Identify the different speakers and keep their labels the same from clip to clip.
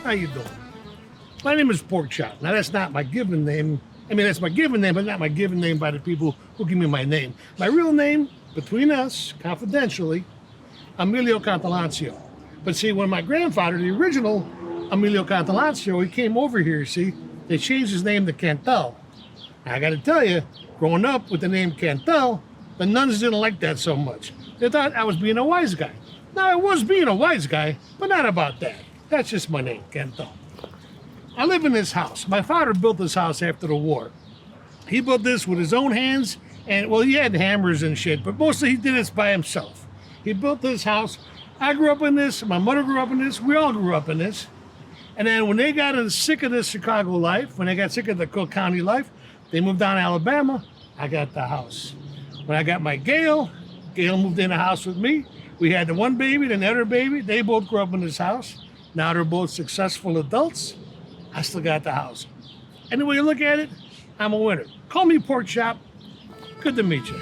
Speaker 1: How you doing? My name is Pork Chop. Now, that's not my given name. I mean, that's my given name, but not my given name by the people who give me my name. My real name, between us, confidentially, Emilio Catalancio. But see, when my grandfather, the original Emilio Catalancio, he came over here, see, they changed his name to Cantel. I got to tell you, growing up with the name Cantel, the nuns didn't like that so much. They thought I was being a wise guy. Now, I was being a wise guy, but not about that. That's just my name, Cantel. I live in this house. My father built this house after the war. He built this with his own hands, and well, he had hammers and shit, but mostly he did this by himself. He built this house. I grew up in this. My mother grew up in this. We all grew up in this. And then when they got sick of the Chicago life, when they got sick of the Cook County life, they moved down to Alabama. I got the house. When I got my Gail moved in the house with me. We had the one baby, then the other baby. They both grew up in this house. Now they're both successful adults. I still got the house. Any way you look at it, I'm a winner. Call me Pork Chop. Good to meet you.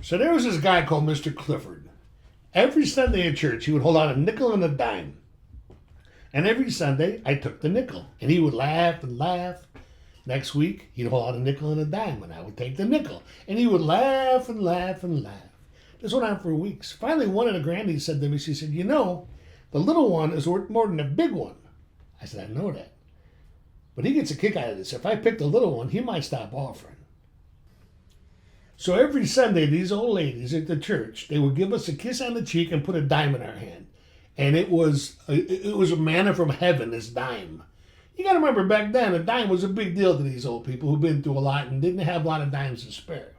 Speaker 1: So there was this guy called Mr. Clifford. Every Sunday at church, he would hold out a nickel and a dime. And every Sunday, I took the nickel. And he would laugh and laugh. Next week, he'd hold out a nickel and a dime, and I would take the nickel. And he would laugh and laugh and laugh. This went on for weeks. Finally, one of the grannies said to me, she said, you know, the little one is worth more than the big one. I said, I know that. But he gets a kick out of this. If I pick the little one, he might stop offering. So every Sunday, these old ladies at the church, they would give us a kiss on the cheek and put a dime in our hand. And it was a manna from heaven, this dime. You got to remember, back then, a dime was a big deal to these old people who'd been through a lot and didn't have a lot of dimes to spare.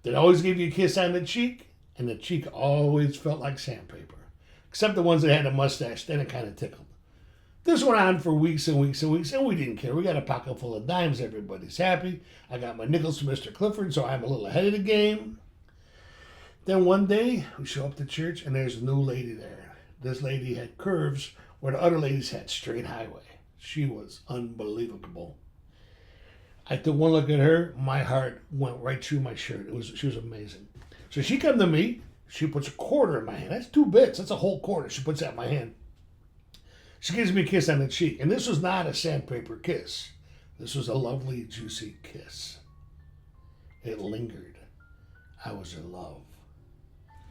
Speaker 1: They'd always give you a kiss on the cheek, and the cheek always felt like sandpaper. Except the ones that had a mustache, then it kind of tickled. This went on for weeks and weeks and weeks, and we didn't care. We got a pocket full of dimes. Everybody's happy. I got my nickels from Mr. Clifford, so I'm a little ahead of the game. Then one day, we show up to church, and there's a new lady there. This lady had curves where the other ladies had straight highway. She was unbelievable. I took one look at her. My heart went right through my shirt. She was amazing. So she come to me. She puts a quarter in my hand. That's 2 bits. That's a whole quarter. She puts that in my hand. She gives me a kiss on the cheek. And this was not a sandpaper kiss. This was a lovely, juicy kiss. It lingered. I was in love.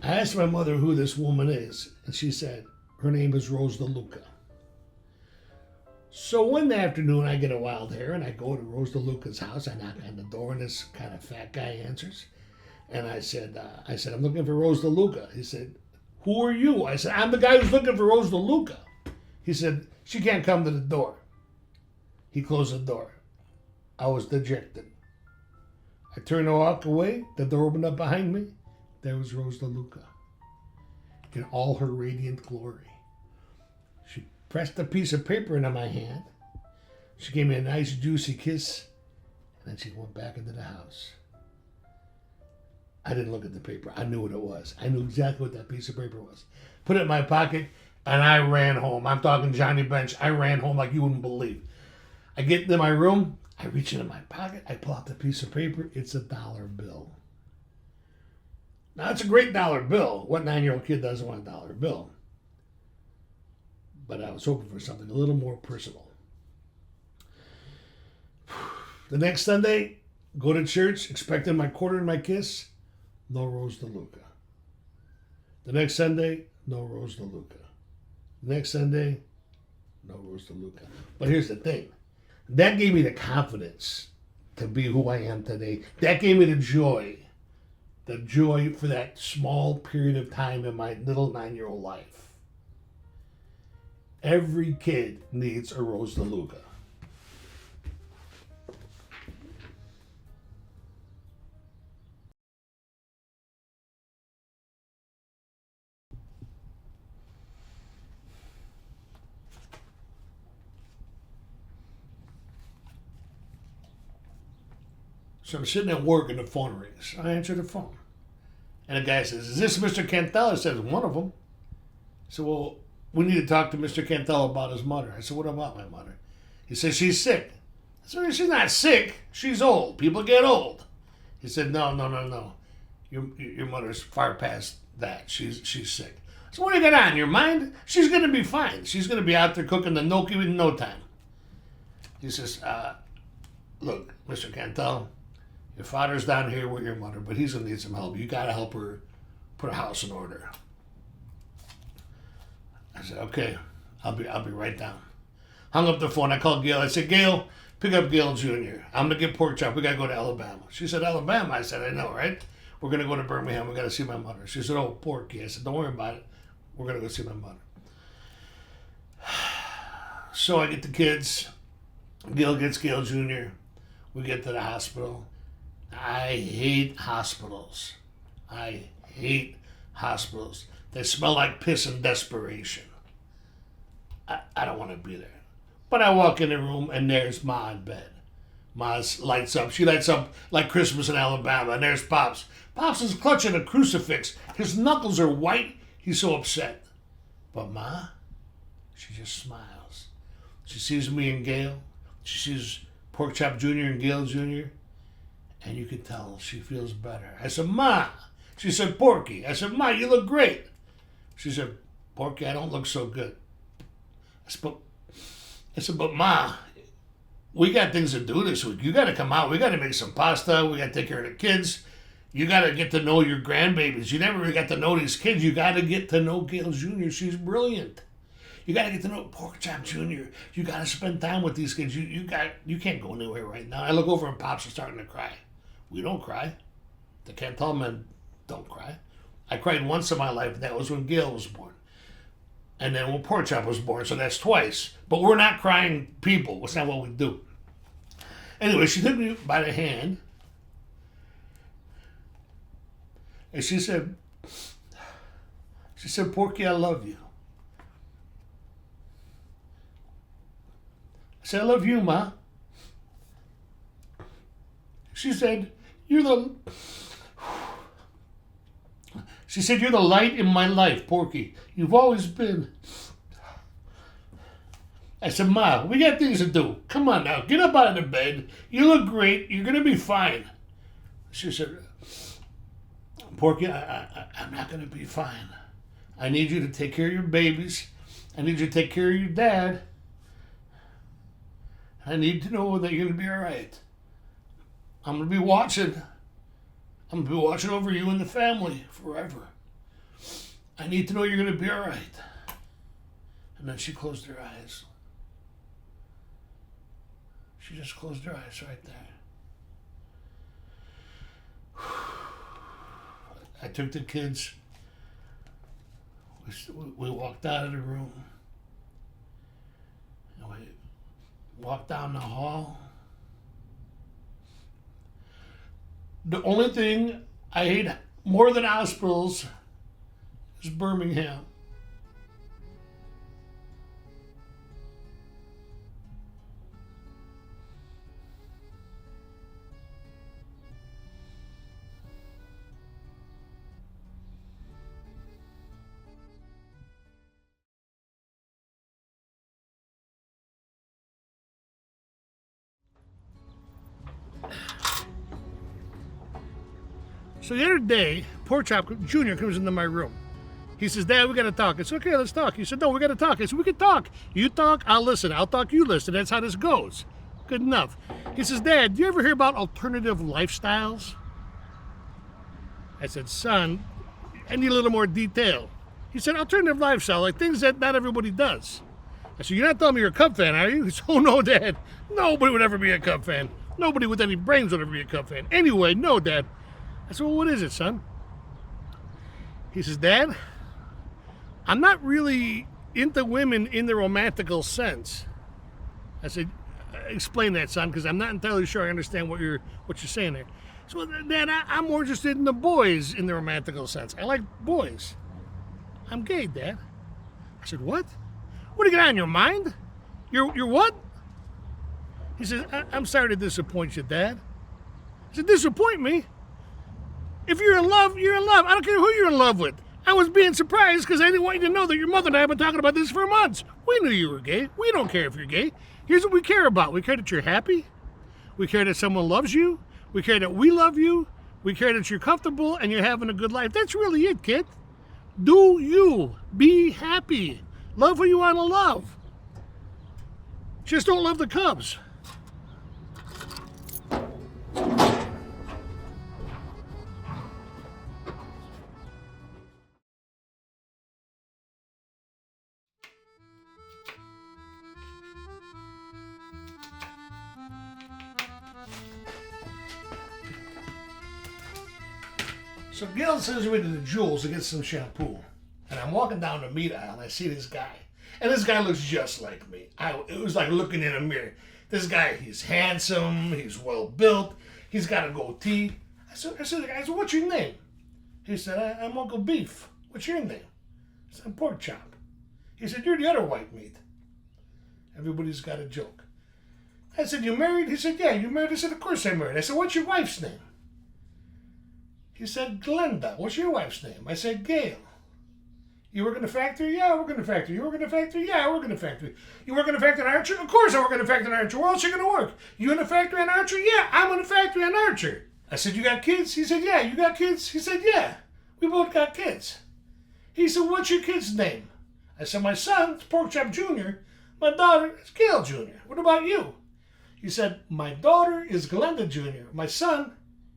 Speaker 1: I asked my mother who this woman is, and she said, her name is Rose DeLuca. So one afternoon, I get a wild hair, and I go to Rose DeLuca's house. I knock on the door, and this kind of fat guy answers. And I said, I'm looking for Rose DeLuca. He said, who are you? I said, I'm the guy who's looking for Rose DeLuca. He said, she can't come to the door. He closed the door. I was dejected. I turned to walk away. The door opened up behind me. There was Rose DeLuca in all her radiant glory. She pressed a piece of paper into my hand. She gave me a nice, juicy kiss, and then she went back into the house. I didn't look at the paper. I knew what it was. I knew exactly what that piece of paper was. Put it in my pocket, and I ran home. I'm talking Johnny Bench. I ran home like you wouldn't believe. I get to my room. I reach into my pocket. I pull out the piece of paper. It's a dollar bill. Now, it's a great dollar bill. What 9-year-old kid doesn't want a dollar bill? But I was hoping for something a little more personal. The next Sunday, go to church, expecting my quarter and my kiss. No Rose DeLuca. The next Sunday, no Rose DeLuca. The next Sunday, no Rose DeLuca. But here's the thing. That gave me the confidence to be who I am today. That gave me the joy for that small period of time in my little 9-year-old life. Every kid needs a Rose DeLuca. So I'm sitting at work and the phone rings. I answer the phone. And the guy says, "Is this Mr. Cantel?" I said, "One of them." So, "Well, we need to talk to Mr. Cantel about his mother." I said, "What about my mother?" He said, "She's sick." I said, "She's not sick. She's old. People get old." He said, "No. Your mother's far past that. She's sick." So what do you got on your mind? She's going to be fine. She's going to be out there cooking the gnocchi in no time. He says, "Look, Mr. Cantel, your father's down here with your mother, but he's going to need some help. You got to help her put a house in order." I said, "Okay, I'll be right down." Hung up the phone. I called Gail. I said, "Gail, pick up Gail Jr. I'm going to get pork chop. We got to go to Alabama." She said, "Alabama?" I said, "I know, right? We're going to go to Birmingham. We got to see my mother." She said, "Oh, Porky." I said, "Don't worry about it. We're going to go see my mother." So I get the kids. Gail gets Gail Jr. We get to the hospital. I hate hospitals. I hate hospitals. They smell like piss and desperation. I don't want to be there. But I walk in the room and there's Ma in bed. Ma lights up. She lights up like Christmas in Alabama. And there's Pops. Pops is clutching a crucifix. His knuckles are white. He's so upset. But Ma, she just smiles. She sees me and Gail. She sees Pork Chop Jr. and Gail Jr. And you can tell she feels better. I said, "Ma." She said, "Porky." I said, "Ma, you look great." She said, "Porky, I don't look so good." I said, "But Ma, we got things to do this week. You got to come out. We got to make some pasta. We got to take care of the kids. You got to get to know your grandbabies. You never really got to know these kids. You got to get to know Gail Jr. She's brilliant. You got to get to know Pork Chop Jr. You got to spend time with these kids. You can't go anywhere right now." I look over and Pops is starting to cry. We don't cry. The Cantel men don't cry. I cried once in my life, and that was when Gail was born. And then when Pork Chop was born, so that's twice. But we're not crying people. That's not what we do. Anyway, she took me by the hand. And she said, "Porky, I love you." I said, "I love you, Ma." She said, "You're the light in my life, Porky. You've always been." I said, "Ma, we got things to do. Come on now, get up out of the bed. You look great. You're going to be fine." She said, "Porky, I'm not going to be fine. I need you to take care of your babies. I need you to take care of your dad. I need to know that you're going to be all right. I'm going to be watching. I'm going to be watching over you and the family forever. I need to know you're going to be all right." And then she closed her eyes. She just closed her eyes right there. I took the kids. We walked out of the room. And we walked down the hall. The only thing I hate more than hospitals is Birmingham. So the other day, Pork Chop Jr. comes into my room. He says, "Dad, we got to talk." I said, "Okay, let's talk." He said, "No, we got to talk." I said, "We can talk. You talk, I'll listen. I'll talk, you listen. That's how this goes." Good enough. He says, "Dad, do you ever hear about alternative lifestyles?" I said, "Son, I need a little more detail." He said, "Alternative lifestyle, like things that not everybody does." I said, "You're not telling me you're a Cub fan, are you?" He said, "Oh, no, Dad. Nobody would ever be a Cub fan. Nobody with any brains would ever be a Cub fan. Anyway, no, Dad." I said, "Well, what is it, son?" He says, "Dad, I'm not really into women in the romantical sense." I said, "Explain that, son, because I'm not entirely sure I understand what you're saying there." So, "Dad, I'm more interested in the boys in the romantical sense. I like boys. I'm gay, Dad." I said, "What? What do you got on your mind? You're what?" He says, "I'm sorry to disappoint you, Dad, I said, disappoint me? If you're in love, you're in love. I don't care who you're in love with. I was being surprised because I didn't want you to know that your mother and I have been talking about this for months. We knew you were gay. We don't care if you're gay. Here's what we care about. We care that you're happy. We care that someone loves you. We care that we love you. We care that you're comfortable and you're having a good life. That's really it, kid. Do you. Be happy. Love who you want to love. Just don't love the Cubs. So Gail sends me to the Jewels to get some shampoo. And I'm walking down the meat aisle and I see this guy. And this guy looks just like me. It was like looking in a mirror. This guy, he's handsome, he's well built, he's got a goatee. I said, what's your name? He said, I'm Uncle Beef. What's your name? I said, I'm Pork Chop. He said, you're the other white meat. Everybody's got a joke. I said, you married? He said, yeah, you married? I said, of course I'm married. I said, what's your wife's name? He said, Glenda. What's your wife's name? I said, Gail. You work in the factory? Yeah, I work in the factory. You work in the factory? Yeah, I work in the factory. You work in the factory in Archer? Of course I work in the factory in Archer. Where else are you going to work? You in the factory in Archer? Yeah, I'm in the factory in Archer. I said, you got kids? He said, yeah. You got kids? He said, yeah. We both got kids. He said, what's your kid's name? I said, my son is Pork Chop Jr. My daughter is Gail Jr. What about you? He said, my daughter is Glenda Jr. My son,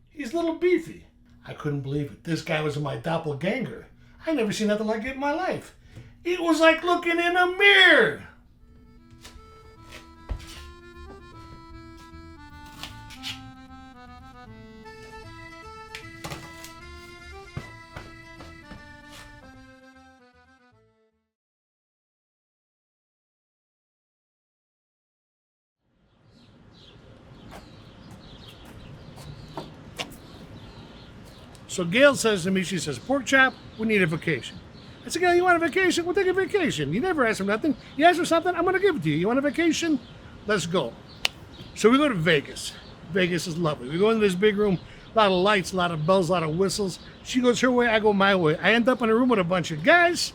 Speaker 1: he's Little Beefy. I couldn't believe it. This guy was my doppelganger. I never seen nothing like it in my life. It was like looking in a mirror. So Gail says to me, she says, Pork Chop, we need a vacation. I said, Gail, you want a vacation? We'll take a vacation. You never ask for nothing. You ask for something, I'm going to give it to you. You want a vacation? Let's go. So we go to Vegas. Vegas is lovely. We go into this big room, a lot of lights, a lot of bells, a lot of whistles. She goes her way, I go my way. I end up in a room with a bunch of guys,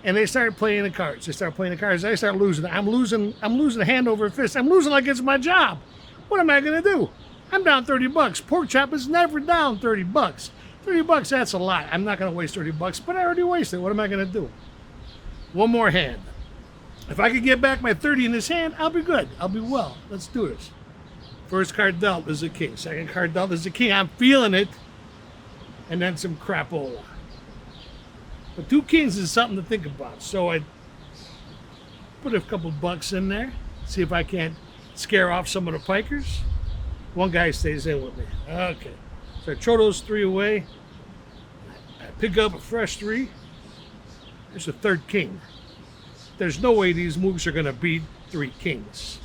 Speaker 1: and they start playing the cards. They start playing the cards. I start losing. I'm losing hand over fist. I'm losing like it's my job. What am I going to do? I'm down $30. Pork Chop is never down $30. $30, that's a lot. I'm not going to waste $30, but I already wasted it. What am I going to do? One more hand. If I could get back my 30 in this hand, I'll be good. I'll be well. Let's do this. First card dealt is a king. Second card dealt is a king. I'm feeling it. And then some crapola. But 2 kings is something to think about. So I put a couple bucks in there. See if I can't scare off some of the pikers. One guy stays in with me. Okay. So I throw those 3 away. I pick up a fresh 3. There's a 3rd king. There's no way these moves are going to beat 3 kings.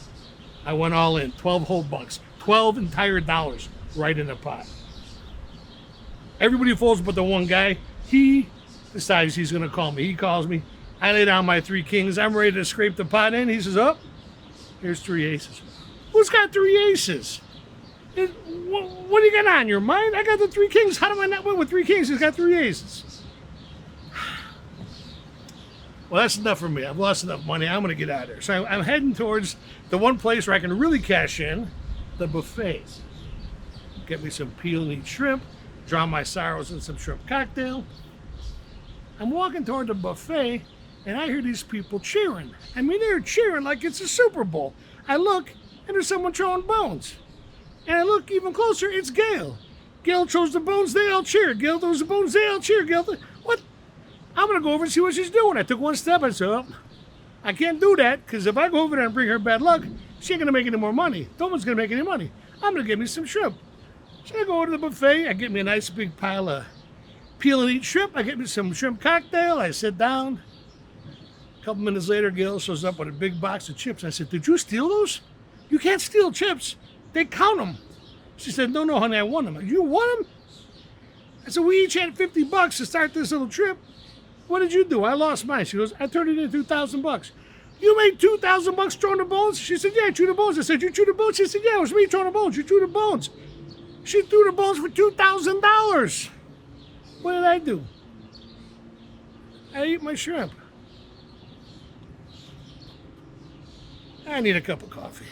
Speaker 1: I went all in. 12 whole bucks. 12 entire dollars right in the pot. Everybody folds but the one guy. He decides he's going to call me. He calls me. I lay down my 3 kings. I'm ready to scrape the pot in. He says, oh, here's 3 aces. Who's got 3 aces? What do you got on your mind? I got the 3 kings. How do I not win with 3 kings? He's got 3 aces. Well, that's enough for me. I've lost enough money. I'm going to get out of there. So I'm heading towards the one place where I can really cash in, the buffet. Get me some peel and eat shrimp, drown my sorrows in some shrimp cocktail. I'm walking toward the buffet, and I hear these people cheering. I mean, they're cheering like it's a Super Bowl. I look, and there's someone throwing bones. And I look even closer, it's Gail. Gail throws the bones, they all cheer. Gail throws the bones, they all cheer. What? I'm going to go over and see what she's doing. I took one step, I said, oh, I can't do that, because if I go over there and bring her bad luck, she ain't going to make any more money. No one's going to make any money. I'm going to get me some shrimp. So I go over to the buffet, I get me a nice big pile of peel and eat shrimp. I get me some shrimp cocktail, I sit down. A couple minutes later, Gail shows up with a big box of chips. I said, did you steal those? You can't steal chips. They count them. She said, no, honey, I won them. You won them? I said, we each had $50 to start this little trip. What did you do? I lost mine. She goes, I turned it into $2,000. You made $2,000 throwing the bones? She said, yeah, I chewed the bones. I said, you chewed the bones? She said, yeah, it was me throwing the bones. You chewed the bones. She threw the balls for $2,000. What did I do? I ate my shrimp. I need a cup of coffee.